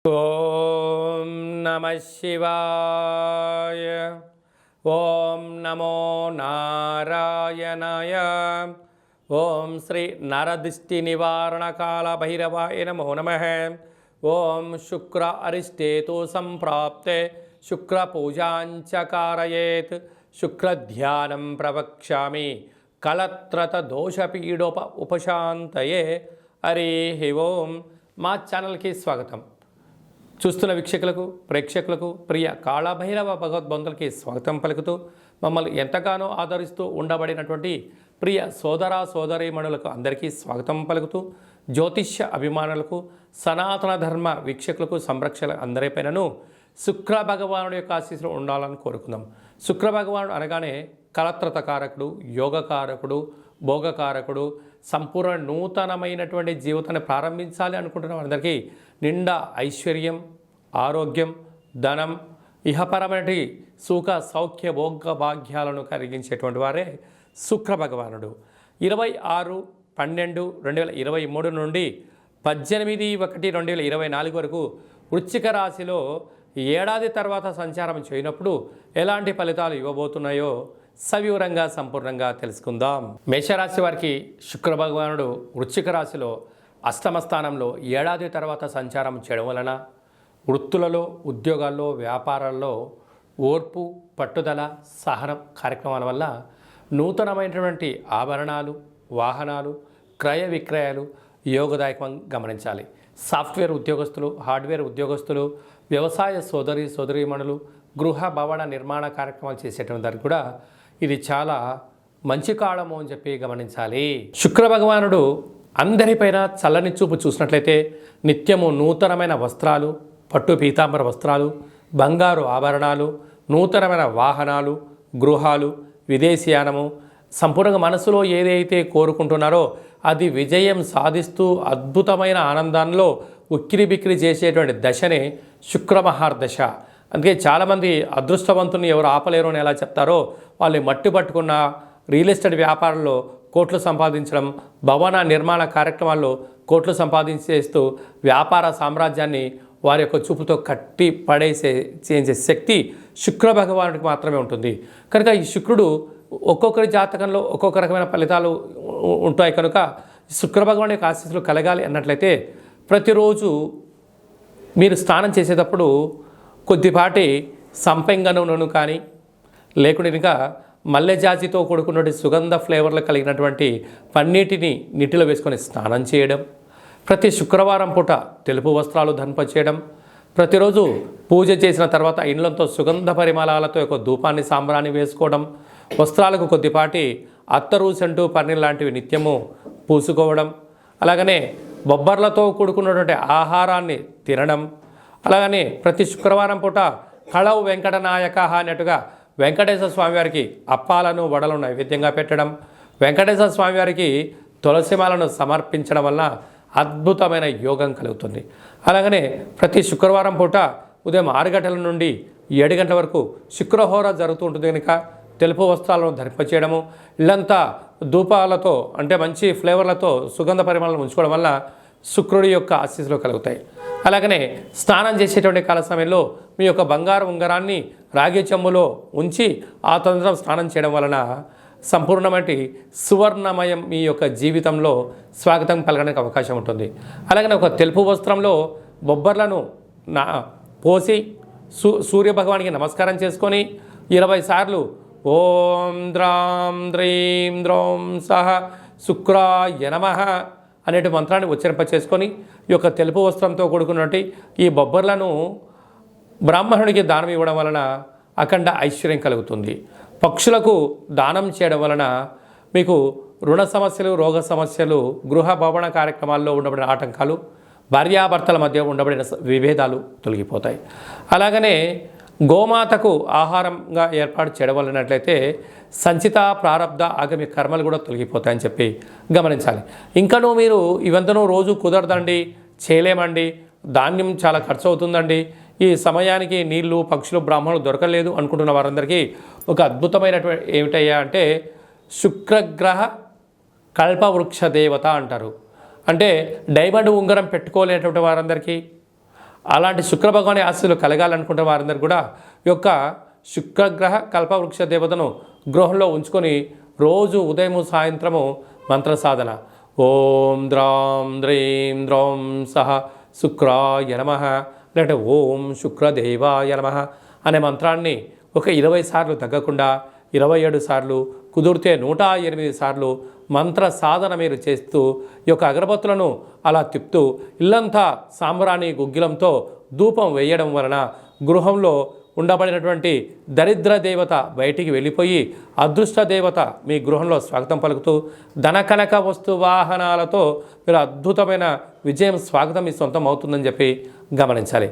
ఓం నమః శివాయ. ఓం నమో నారాయణాయ. ఓం శ్రీ నరదిష్టి నివారణ కాల భైరవాయ నమో నమః. ఓం శుక్ర అరిష్టేతు సంప్రాప్తే శుక్ర పూజాంచ కారయేత్. శుక్రధ్యానం ప్రవక్ష్యామి కలత్రత దోషపీడోప ఉపశాంతయే. హరి ఓం. మా ఛానల్కి స్వాగతం. చూస్తున్న వీక్షకులకు ప్రేక్షకులకు ప్రియ కాళభైరవ భగవద్బంధులకి స్వాగతం పలుకుతూ మమ్మల్ని ఎంతగానో ఆదరిస్తూ ఉండబడినటువంటి ప్రియ సోదర సోదరీమణులకు అందరికీ స్వాగతం పలుకుతూ జ్యోతిష్య అభిమానులకు సనాతన ధర్మ వీక్షకులకు సంరక్షణ అందరిపైనను శుక్ర భగవానుడి యొక్క ఆశీస్సులు ఉండాలని కోరుకుందాం. శుక్ర భగవానుడు అనగానే కలత్రతకారకుడు, యోగకారకుడు, భోగకారకుడు, సంపూర్ణ నూతనమైనటువంటి జీవితాన్ని ప్రారంభించాలి అనుకుంటున్న వారందరికీ నిండా ఐశ్వర్యం, ఆరోగ్యం, ధనం, ఇహపరమైన సుఖ సౌఖ్య భోగ భాగ్యాలను కలిగించేటువంటి వారే శుక్ర భగవానుడు. 26/12/2023 నుండి 18/1/2024 వరకు వృశ్చిక రాశిలో ఏడాది తర్వాత సంచారం చేయనప్పుడు ఎలాంటి ఫలితాలు ఇవ్వబోతున్నాయో సవివరంగా సంపూర్ణంగా తెలుసుకుందాం. మేషరాశి వారికి శుక్ర భగవానుడు వృశ్చిక రాశిలో అష్టమ స్థానంలో ఏడాది తర్వాత సంచారం చేయడం వలన వృత్తులలో, ఉద్యోగాల్లో, వ్యాపారాల్లో ఓర్పు, పట్టుదల, సహనం కార్యక్రమాల వల్ల నూతనమైనటువంటి ఆభరణాలు, వాహనాలు, క్రయ విక్రయాలు యోగదాయకం గమనించాలి. సాఫ్ట్వేర్ ఉద్యోగస్తులు, హార్డ్వేర్ ఉద్యోగస్తులు, వ్యవసాయ సోదరీమణులు, గృహ భవన నిర్మాణ కార్యక్రమాలు చేసేటువంటి దానికి కూడా ఇది చాలా మంచి కాలము అని చెప్పి గమనించాలి. శుక్ర భగవానుడు అందరిపైన చల్లని చూపు చూసినట్లయితే నిత్యము నూతనమైన వస్త్రాలు, పట్టు పీతాంబర వస్త్రాలు, బంగారు ఆభరణాలు, నూతనమైన వాహనాలు, గృహాలు, విదేశీయానము, సంపూర్ణంగా మనసులో ఏదైతే కోరుకుంటున్నారో అది విజయం సాధిస్తూ అద్భుతమైన ఆనందంలో ఉక్కిరి బిక్కిరి చేసేటువంటి దశనే శుక్రమహార్దశ. అందుకే చాలామంది అదృష్టవంతుని ఎవరు ఆపలేరు అని ఎలా చెప్తారో వాళ్ళు మట్టి పట్టుకున్న రియల్ ఎస్టేట్ వ్యాపారంలో కోట్లు సంపాదించడం, భవన నిర్మాణ కార్యక్రమాల్లో కోట్లు సంపాదించేస్తూ వ్యాపార సామ్రాజ్యాన్ని వారి యొక్క చూపుతో కట్టి చేసే శక్తి శుక్ర భగవానుడికి మాత్రమే ఉంటుంది. కనుక ఈ శుక్రుడు ఒక్కొక్కరి జాతకంలో ఒక్కొక్క రకమైన ఫలితాలు ఉంటాయి. కనుక శుక్ర భగవాన్ యొక్క ఆశీస్సులు కలగాలి అన్నట్లయితే ప్రతిరోజు మీరు స్నానం చేసేటప్పుడు కొద్దిపాటి సంపెంగ నూనెను కానీ లేకుంటే ఇంకా మల్లెజాజితో కూడుకున్నటువంటి సుగంధ ఫ్లేవర్లు కలిగినటువంటి పన్నీటిని నీటిలో వేసుకొని స్నానం చేయడం, ప్రతి శుక్రవారం పూట తెలుపు వస్త్రాలు ధరింపచేయడం, ప్రతిరోజు పూజ చేసిన తర్వాత ఇండ్లంతో సుగంధ పరిమళాలతో ఒక ధూపాన్ని సాంబ్రాన్ని వేసుకోవడం, వస్త్రాలకు కొద్దిపాటి అత్తరు, సెంటు, పన్నీర్ లాంటివి నిత్యము పూసుకోవడం, అలాగనే బొబ్బర్లతో కూడుకున్నటువంటి ఆహారాన్ని తినడం, అలాగనే ప్రతి శుక్రవారం పూట కళవు వెంకటనాయక అన్నట్టుగా వెంకటేశ్వర స్వామివారికి అప్పాలను, వడలను నైవేద్యంగా పెట్టడం, వెంకటేశ్వర స్వామివారికి తులసిమాలను సమర్పించడం వల్ల అద్భుతమైన యోగం కలుగుతుంది. అలాగనే ప్రతి శుక్రవారం పూట ఉదయం 6 గంటల నుండి 7 గంటల వరకు శుక్రహోర జరుగుతూ ఉంటుంది. కనుక తెలుపు వస్త్రాలను ధరింపచేయడము, ఇల్లంతా ధూపాలతో అంటే మంచి ఫ్లేవర్లతో సుగంధ పరిమళాలను ఉంచుకోవడం వల్ల శుక్రుడి యొక్క ఆశీస్సులు కలుగుతాయి. అలాగనే స్నానం చేసేటువంటి కాల సమయంలో మీ యొక్క బంగారు ఉంగరాన్ని రాగి చెంబులో ఉంచి ఆ తదనంతరం స్నానం చేయడం వలన సంపూర్ణమైన సువర్ణమయం మీ యొక్క జీవితంలో స్వాగతం పలకడానికి అవకాశం ఉంటుంది. అలాగనే ఒక తెలుపు వస్త్రంలో బొబ్బర్లను పోసి సూర్యభగవానికి నమస్కారం చేసుకొని 20 సార్లు ఓం ద్రాం ద్రీం ద్రోం సహ శుక్రాయ నమః అనేటి మంత్రాన్ని ఉచ్చరింపచేసుకొని ఈ యొక్క తెలుపు వస్త్రంతో కూడుకున్నట్టు ఈ బొబ్బర్లను బ్రాహ్మణుడికి దానం ఇవ్వడం వలన అఖండ ఐశ్వర్యం కలుగుతుంది. పక్షులకు దానం చేయడం వలన మీకు రుణ సమస్యలు, రోగ సమస్యలు, గృహ భవన కార్యక్రమాల్లో ఉండబడిన ఆటంకాలు, భార్యాభర్తల మధ్య ఉండబడిన విభేదాలు తొలగిపోతాయి. అలాగనే గోమాతకు ఆహారంగా ఏర్పాటు చేయడం వలనట్లయితే సంచిత, ప్రారబ్ధ, ఆగమి కర్మలు కూడా తొలగిపోతాయని చెప్పి గమనించాలి. ఇంకనూ మీరు ఇవంతనూ రోజు కుదరదండి, చేయలేమండి, ధాన్యం చాలా ఖర్చు అవుతుందండి, ఈ సమయానికి నీళ్లు, పక్షులు, బ్రాహ్మణులు దొరకలేదు అనుకుంటున్న వారందరికీ ఒక అద్భుతమైనటువంటి ఏమిటయ్యా అంటే శుక్రగ్రహ కల్పవృక్ష దేవత అంటారు. అంటే డైమండ్ ఉంగరం పెట్టుకోలేనటువంటి వారందరికీ, అలాంటి శుక్ర భగవాని ఆశీస్సులు కలగాలనుకుంటే వారందరూ కూడా ఈ యొక్క శుక్రగ్రహ కల్పవృక్ష దేవతను గృహంలో ఉంచుకొని రోజు ఉదయము సాయంత్రము మంత్ర సాధన ఓం ద్రాం ద్రీం ద్రౌం సహ శుక్రాయ నమః లేదంటే ఓం శుక్రదేవాయ నమః అనే మంత్రాన్ని ఒక 20 సార్లు తగ్గకుండా 27 సార్లు కుదిరితే 108 సార్లు మంత్ర సాధన మీరు చేస్తూ ఈ యొక్క అగరబత్తులను అలా తిప్పుతూ ఇల్లంతా సాంబ్రాణి గుగ్గిలంతో ధూపం వేయడం వలన గృహంలో ఉండబడినటువంటి దరిద్ర దేవత బయటికి వెళ్ళిపోయి అదృష్ట దేవత మీ గృహంలో స్వాగతం పలుకుతూ ధనకనక వస్తు వాహనాలతో మీరు అద్భుతమైన విజయం స్వాగతం మీ సొంతం అవుతుందని చెప్పి గమనించాలి.